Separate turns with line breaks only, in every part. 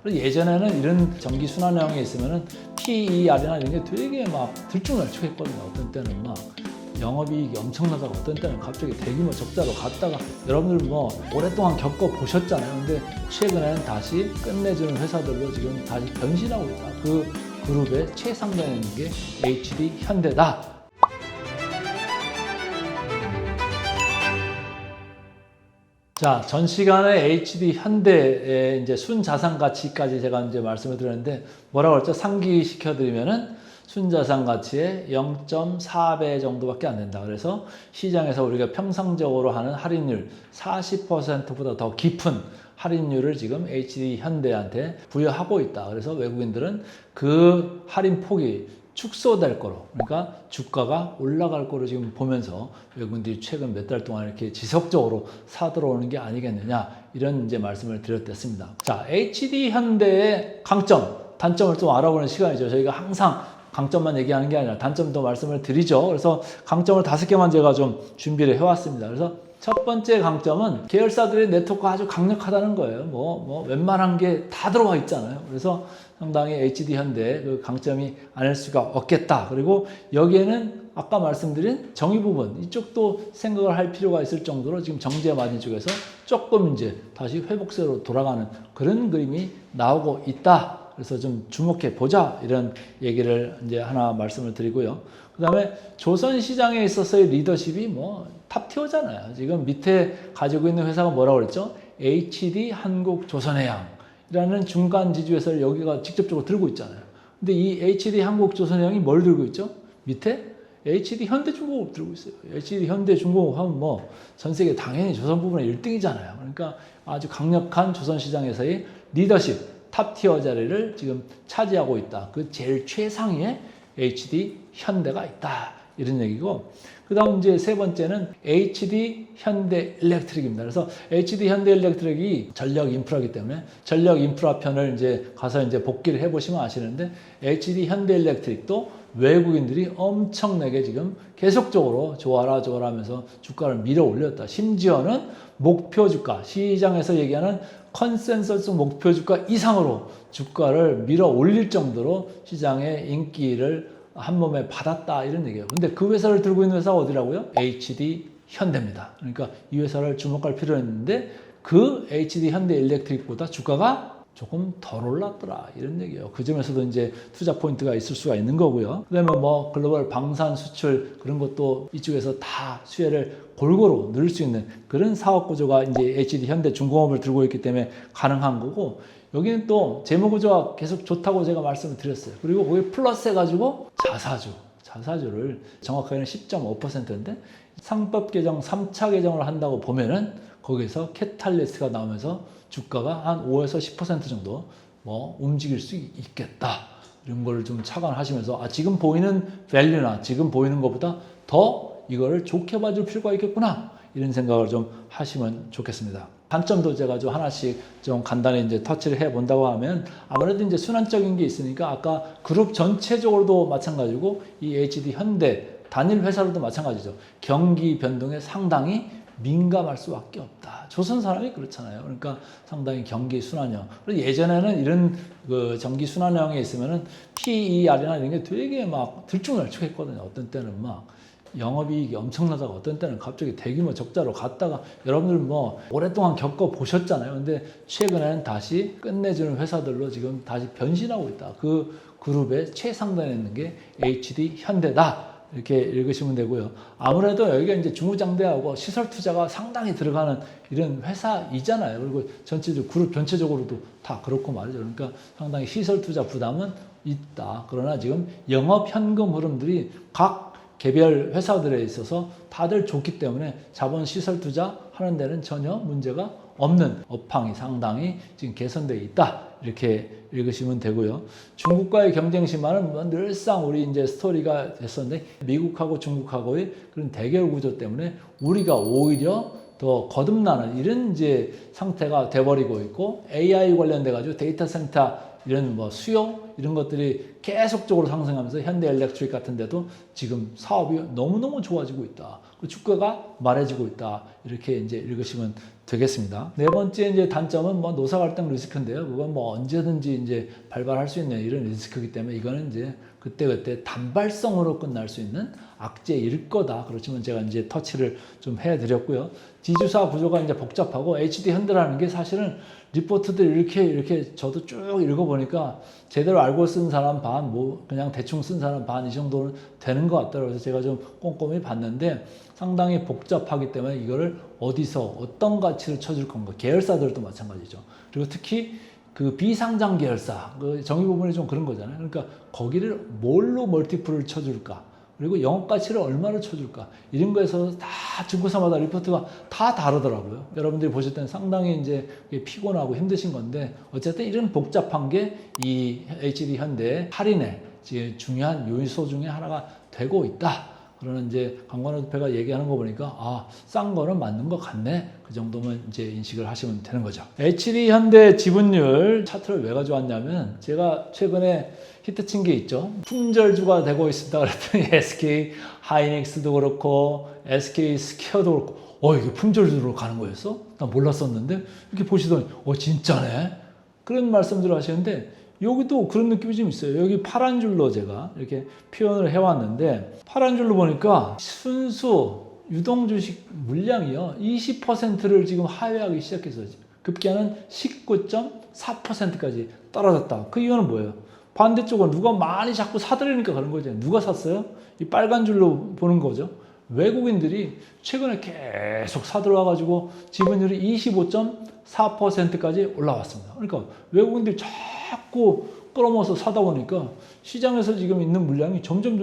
그리고 예전에는 이런 전기 순환형에 있으면은 PER이나 이런 게 되게 막 들쭉날쭉했거든요. 어떤 때는 막 영업이익이 엄청나다가 어떤 때는 갑자기 대규모 적자로 갔다가 여러분들 뭐 오랫동안 겪어보셨잖아요. 근데 최근에는 다시 끝내주는 회사들로 지금 다시 변신하고 있다. 그 그룹의 최상단에 있는 게 HD 현대다. 자, 전 시간에 HD 현대의 이제 순자산 가치까지 제가 이제 말씀을 드렸는데 뭐라고 그랬죠? 상기시켜 드리면은 순자산 가치의 0.4배 정도밖에 안 된다. 그래서 시장에서 우리가 평상적으로 하는 할인율 40%보다 더 깊은 할인율을 지금 HD 현대한테 부여하고 있다. 그래서 외국인들은 그 할인 폭이 축소될 거로, 그러니까 주가가 올라갈 거로 지금 보면서 외국인들이 최근 몇 달 동안 이렇게 지속적으로 사들어오는 게 아니겠느냐, 이런 이제 말씀을 드렸습니다. 자, HD 현대의 강점, 단점을 좀 알아보는 시간이죠. 저희가 항상 강점만 얘기하는 게 아니라 단점도 말씀을 드리죠. 그래서 강점을 5개만 제가 좀 준비를 해왔습니다. 그래서 첫 번째 강점은 계열사들의 네트워크가 아주 강력하다는 거예요. 웬만한 게 다 들어와 있잖아요. 그래서 상당히 HD 현대 그 강점이 아닐 수가 없겠다. 그리고 여기에는 아까 말씀드린 정의 부분, 이쪽도 생각을 할 필요가 있을 정도로 지금 정제 마진 쪽에서 조금 이제 다시 회복세로 돌아가는 그런 그림이 나오고 있다. 그래서 좀 주목해 보자, 이런 얘기를 이제 하나 말씀을 드리고요. 그 다음에 조선 시장에 있어서의 리더십이 뭐 탑티어잖아요. 지금 밑에 가지고 있는 회사가 뭐라고 그랬죠? HD 한국조선해양이라는 중간 지주회사를 여기가 직접적으로 들고 있잖아요. 근데 이 HD 한국조선해양이 뭘 들고 있죠? 밑에 HD 현대중공업 들고 있어요. HD 현대중공업 하면 뭐 전 세계 당연히 조선 부분의 1등이잖아요. 그러니까 아주 강력한 조선 시장에서의 리더십, 탑티어 자리를 지금 차지하고 있다. 그 제일 최상위에 HD 현대가 있다. 이런 얘기고, 그 다음 이제 세 번째는 HD 현대 일렉트릭입니다. 그래서 HD 현대 일렉트릭이 전력 인프라이기 때문에 전력 인프라 편을 이제 가서 이제 복기를 해보시면 아시는데, HD 현대 일렉트릭도 외국인들이 엄청나게 지금 계속적으로 좋아라 하면서 주가를 밀어 올렸다. 심지어는 목표 주가, 시장에서 얘기하는 컨센서스 목표 주가 이상으로 주가를 밀어 올릴 정도로 시장의 인기를 한 몸에 받았다, 이런 얘기예요. 근데 그 회사를 들고 있는 회사가 어디라고요? HD 현대입니다. 그러니까 이 회사를 주목할 필요가 있는데 그 HD 현대 일렉트릭보다 주가가 조금 덜 올랐더라, 이런 얘기예요. 그 점에서도 이제 투자 포인트가 있을 수가 있는 거고요. 그다음에 뭐 글로벌 방산 수출 그런 것도 이쪽에서 다 수혜를 골고루 누릴 수 있는 그런 사업 구조가 이제 HD 현대 중공업을 들고 있기 때문에 가능한 거고, 여기는 또 재무 구조가 계속 좋다고 제가 말씀을 드렸어요. 그리고 거기 플러스 해가지고 자사주를 정확하게는 10.5%인데 상법 개정 3차 개정을 한다고 보면은 거기서 캐탈리스트가 나오면서 주가가 한 5에서 10% 정도 뭐 움직일 수 있겠다, 이런 걸 좀 착안하시면서 지금 보이는 밸류나 지금 보이는 것보다 더 이거를 좋게 봐줄 필요가 있겠구나, 이런 생각을 좀 하시면 좋겠습니다. 단점도 제가 좀 하나씩 좀 간단히 이제 터치를 해 본다고 하면, 아무래도 이제 순환적인 게 있으니까 아까 그룹 전체적으로도 마찬가지고 이 HD 현대 단일 회사로도 마찬가지죠. 경기 변동에 상당히 민감할 수밖에 없다. 조선 사람이 그렇잖아요. 그러니까 상당히 경기 순환형. 그리고 예전에는 이런 그 전기 순환형에 있으면은 PER이나 이런 게 되게 막 들쭉날쭉했거든요. 어떤 때는 막 영업이익이 엄청나다가 어떤 때는 갑자기 대규모 적자로 갔다가 여러분들 뭐 오랫동안 겪어보셨잖아요. 근데 최근에는 다시 끝내주는 회사들로 지금 다시 변신하고 있다. 그 그룹의 최상단에 있는 게 HD 현대다. 이렇게 읽으시면 되고요. 아무래도 여기가 이제 중후장대하고 시설 투자가 상당히 들어가는 이런 회사이잖아요. 그리고 전체적으로 그룹 전체적으로도 다 그렇고 말이죠. 그러니까 상당히 시설 투자 부담은 있다. 그러나 지금 영업 현금 흐름들이 각 개별 회사들에 있어서 다들 좋기 때문에 자본 시설 투자 하는 데는 전혀 문제가 없는 업황이 상당히 지금 개선되어 있다. 이렇게 읽으시면 되고요. 중국과의 경쟁 심화는 뭐 늘상 우리 이제 스토리가 됐었는데, 미국하고 중국하고의 그런 대결 구조 때문에 우리가 오히려 더 거듭나는 이런 이제 상태가 돼버리고 있고, AI 관련돼 가지고 데이터 센터 이런 뭐 수요 이런 것들이 계속적으로 상승하면서 현대 일렉트릭 같은 데도 지금 사업이 너무너무 좋아지고 있다. 그 주가가 말해지고 있다. 이렇게 이제 읽으시면 되겠습니다. 네 번째 이제 단점은 뭐 노사 갈등 리스크인데요. 그건 뭐 언제든지 이제 발발할 수 있는 이런 리스크이기 때문에 이거는 이제 그때그때 단발성으로 끝날 수 있는 악재일 거다. 그렇지만 제가 이제 터치를 좀 해드렸고요. 지주사 구조가 이제 복잡하고 HD 현대라는 게 사실은 리포트들 이렇게 저도 쭉 읽어보니까 제대로 알고 쓴 사람 반, 뭐 그냥 대충 쓴 사람 반 이 정도는 되는 것 같더라고요. 그래서 제가 좀 꼼꼼히 봤는데 상당히 복잡하기 때문에 이거를 어디서 어떤 가치를 쳐줄 건가. 계열사들도 마찬가지죠. 그리고 특히 그 비상장 계열사, 그 정의 부분이 좀 그런 거잖아요. 그러니까 거기를 뭘로 멀티플을 쳐줄까? 그리고 영업 가치를 얼마로 쳐줄까? 이런 거에서 다 증권사마다 리포트가 다 다르더라고요. 여러분들이 보실 때는 상당히 이제 피곤하고 힘드신 건데 어쨌든 이런 복잡한 게 이 HD 현대의 할인의 중요한 요소 중에 하나가 되고 있다. 그러는 이제 강관호 대표가 얘기하는 거 보니까 싼 거는 맞는 것 같네. 그 정도면 이제 인식을 하시면 되는 거죠. HD 현대 지분율 차트를 왜 가져왔냐면 제가 최근에 히트친 게 있죠. 품절주가 되고 있습니다. 그랬더니 SK 하이닉스도 그렇고 SK 스퀘어도 그렇고 이게 품절주로 가는 거였어? 난 몰랐었는데 이렇게 보시더니 진짜네? 그런 말씀들을 하시는데 여기도 그런 느낌이 좀 있어요. 여기 파란 줄로 제가 이렇게 표현을 해왔는데 파란 줄로 보니까 순수 유동주식 물량이요 20%를 지금 하회하기 시작했어요. 급기야는 19.4%까지 떨어졌다. 그 이유는 뭐예요? 반대쪽은 누가 많이 자꾸 사들이니까 그런 거죠. 누가 샀어요? 이 빨간 줄로 보는 거죠. 외국인들이 최근에 계속 사들어와가지고 지분율이 25.4%까지 올라왔습니다. 그러니까 외국인들이 자꾸 끌어모아서 사다 보니까 시장에서 지금 있는 물량이 점점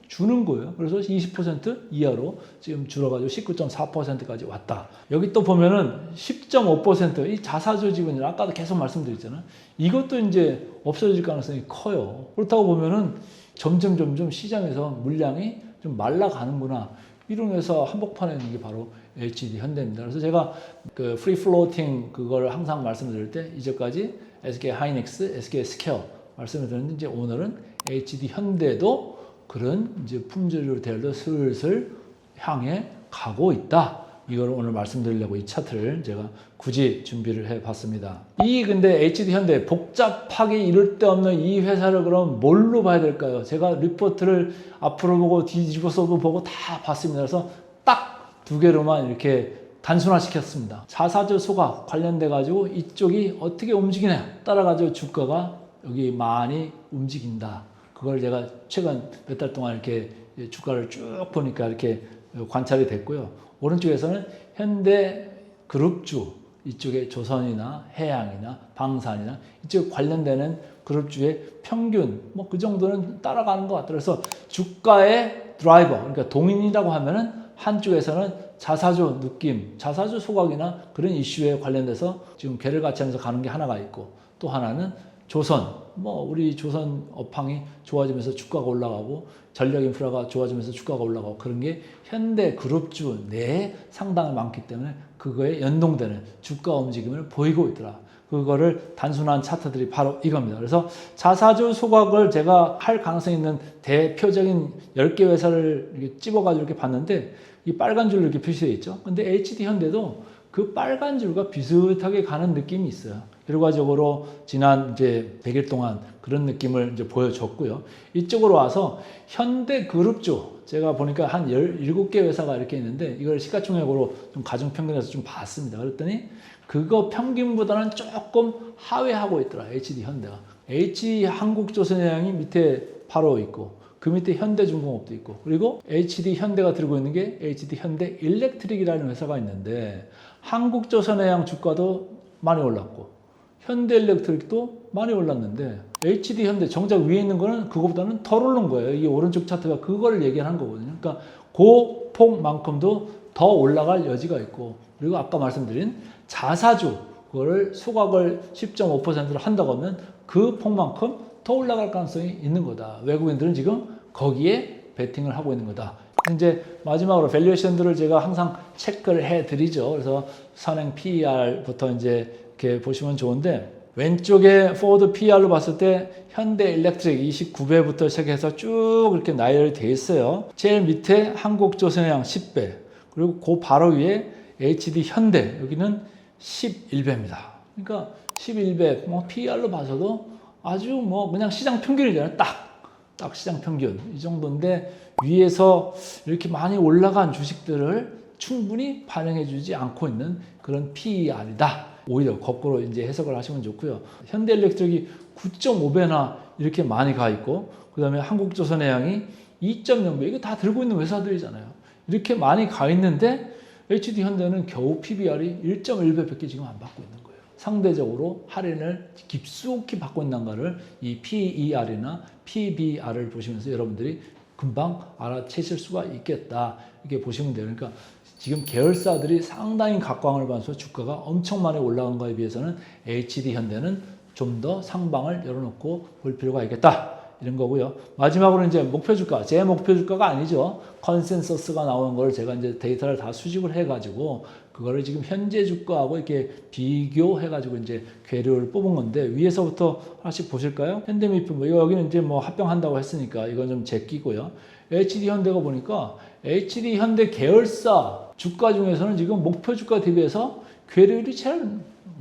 주는 거예요. 그래서 20% 이하로 지금 줄어가지고 19.4%까지 왔다. 여기 또 보면은 10.5% 이 자사주 지분율 아까도 계속 말씀드렸잖아요. 이것도 이제 없어질 가능성이 커요. 그렇다고 보면은 점점 시장에서 물량이 좀 말라가는구나. 이러면서 한복판에 있는 게 바로 HD 현대입니다. 그래서 제가 그 프리 플로팅 그걸 항상 말씀드릴 때 이제까지 SK 하이닉스, SK 스퀘어 말씀을 드렸는데 이제 오늘은 HD 현대도 그런 이제 품절률 대열도 슬슬 향해 가고 있다. 이걸 오늘 말씀드리려고 이 차트를 제가 굳이 준비를 해봤습니다. 근데 HD 현대 복잡하게 이를 데 없는 이 회사를 그럼 뭘로 봐야 될까요? 제가 리포트를 앞으로 보고 뒤집어서도 보고 다 봤습니다. 그래서 딱 두 개로만 이렇게 단순화시켰습니다. 자사주 소각 관련돼 가지고 이쪽이 어떻게 움직이냐 따라 가지고 주가가 여기 많이 움직인다. 그걸 제가 최근 몇 달 동안 이렇게 주가를 쭉 보니까 이렇게 관찰이 됐고요. 오른쪽에서는 현대 그룹주 이쪽에 조선이나 해양이나 방산이나 이쪽 관련되는 그룹주의 평균 뭐 그 정도는 따라가는 것 같더라고요. 그래서 주가의 드라이버 그러니까 동인이라고 하면은 한쪽에서는 자사주 느낌, 자사주 소각이나 그런 이슈에 관련돼서 지금 괴를 같이 하면서 가는 게 하나가 있고 또 하나는 조선, 우리 조선 업황이 좋아지면서 주가가 올라가고 전력 인프라가 좋아지면서 주가가 올라가고 그런 게 현대 그룹주 내에 상당히 많기 때문에 그거에 연동되는 주가 움직임을 보이고 있더라. 그거를 단순한 차트들이 바로 이겁니다. 그래서 자사주 소각을 제가 할 가능성이 있는 대표적인 10개 회사를 이렇게 찝어가지고 이렇게 봤는데 이 빨간 줄로 이렇게 표시되어 있죠. 근데 HD 현대도 그 빨간 줄과 비슷하게 가는 느낌이 있어요. 결과적으로 지난 이제 100일 동안 그런 느낌을 이제 보여줬고요. 이쪽으로 와서 현대 그룹주 제가 보니까 한 17개 회사가 이렇게 있는데 이걸 시가총액으로 좀 가중평균해서 좀 봤습니다. 그랬더니 그거 평균보다는 조금 하회하고 있더라. HD 현대가. H 한국조선해양이 밑에 바로 있고 그 밑에 현대중공업도 있고 그리고 HD 현대가 들고 있는 게 HD 현대 일렉트릭이라는 회사가 있는데 한국조선해양 주가도 많이 올랐고 현대일렉트릭도 많이 올랐는데 HD 현대 정작 위에 있는 거는 그거보다는 덜 오른 거예요. 이 오른쪽 차트가 그걸 얘기하는 거거든요. 그러니까 그 폭만큼도 더 올라갈 여지가 있고 그리고 아까 말씀드린 자사주 그거를 소각을 10.5%로 한다고 하면 그 폭만큼 더 올라갈 가능성이 있는 거다. 외국인들은 지금 거기에 베팅을 하고 있는 거다. 이제 마지막으로 밸류에이션들을 제가 항상 체크를 해드리죠. 그래서 선행 PER부터 이제 이렇게 보시면 좋은데 왼쪽에 포워드 PER로 봤을 때 현대 일렉트릭 29배부터 시작해서 쭉 이렇게 나열이 돼 있어요. 제일 밑에 한국조선해양 10배 그리고 그 바로 위에 HD 현대 여기는 11배입니다. 그러니까 11배 뭐 PER로 봐서도 아주 뭐 그냥 시장 평균이잖아요. 딱 시장 평균 이 정도인데 위에서 이렇게 많이 올라간 주식들을 충분히 반영해 주지 않고 있는 그런 PER이다. 오히려 거꾸로 이제 해석을 하시면 좋고요. 현대일렉트릭이 9.5배나 이렇게 많이 가 있고, 그 다음에 한국조선해양이 2.0배, 이거 다 들고 있는 회사들이잖아요. 이렇게 많이 가 있는데 HD 현대는 겨우 PBR이 1.1배밖에 지금 안 받고 있는 거예요. 상대적으로 할인을 깊숙이 받고 있는 거를 이 PER이나 PBR을 보시면서 여러분들이 금방 알아채실 수가 있겠다. 이렇게 보시면 돼요. 그러니까 지금 계열사들이 상당히 각광을 받아서 주가가 엄청 많이 올라간 거에 비해서는 HD 현대는 좀 더 상방을 열어놓고 볼 필요가 있겠다. 이런 거고요. 마지막으로 이제 목표 주가, 제 목표 주가가 아니죠. 컨센서스가 나오는 걸 제가 이제 데이터를 다 수집을 해가지고 그거를 지금 현재 주가하고 이렇게 비교해가지고 이제 괴료를 뽑은 건데 위에서부터 하나씩 보실까요? 현대미품, 뭐 여기는 이제 뭐 합병한다고 했으니까 이건 좀 제끼고요. HD 현대가 보니까 HD 현대 계열사 주가 중에서는 지금 목표 주가 대비해서 괴료율이 제일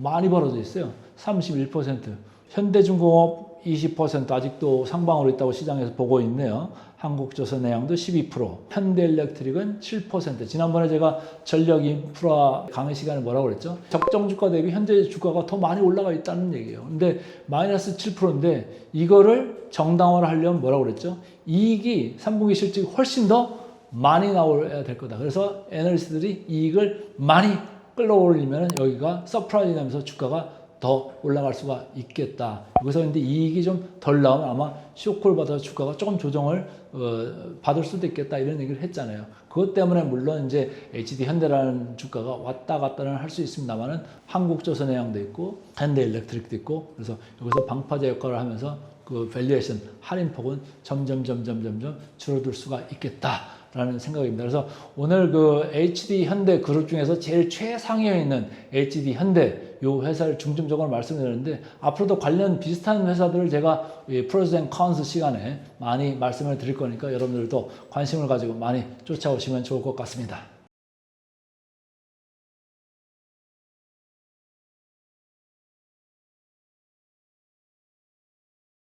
많이 벌어져 있어요. 31%. 현대중공업 20% 아직도 상방으로 있다고 시장에서 보고 있네요. 한국조선해양도 12%, 현대일렉트릭은 7%. 지난번에 제가 전력 인프라 강의 시간에 뭐라고 그랬죠? 적정 주가 대비 현재 주가가 더 많이 올라가 있다는 얘기예요. 근데 마이너스 7%인데 이거를 정당화를 하려면 뭐라고 그랬죠? 이익이 3분기 실적이 훨씬 더 많이 나와야 될 거다. 그래서 애널리스트들이 이익을 많이 끌어올리면 여기가 서프라이즈 되면서 주가가 더 올라갈 수가 있겠다. 여기서 근데 이익이 좀 덜 나오면 아마 쇼크를 받아서 주가가 조금 조정을 받을 수도 있겠다 이런 얘기를 했잖아요. 그것 때문에 물론 이제 HD 현대라는 주가가 왔다 갔다는 할 수 있습니다만은 한국조선해양도 있고 현대일렉트릭도 있고 그래서 여기서 방파제 역할을 하면서 그 밸류에이션 할인폭은 점점 줄어들 수가 있겠다. 라는 생각입니다. 그래서 오늘 그 HD 현대 그룹 중에서 제일 최상위에 있는 HD 현대 요 회사를 중점적으로 말씀드렸는데 앞으로도 관련 비슷한 회사들을 제가 프로스 앤 컨스 시간에 많이 말씀을 드릴 거니까 여러분들도 관심을 가지고 많이 쫓아오시면 좋을 것 같습니다.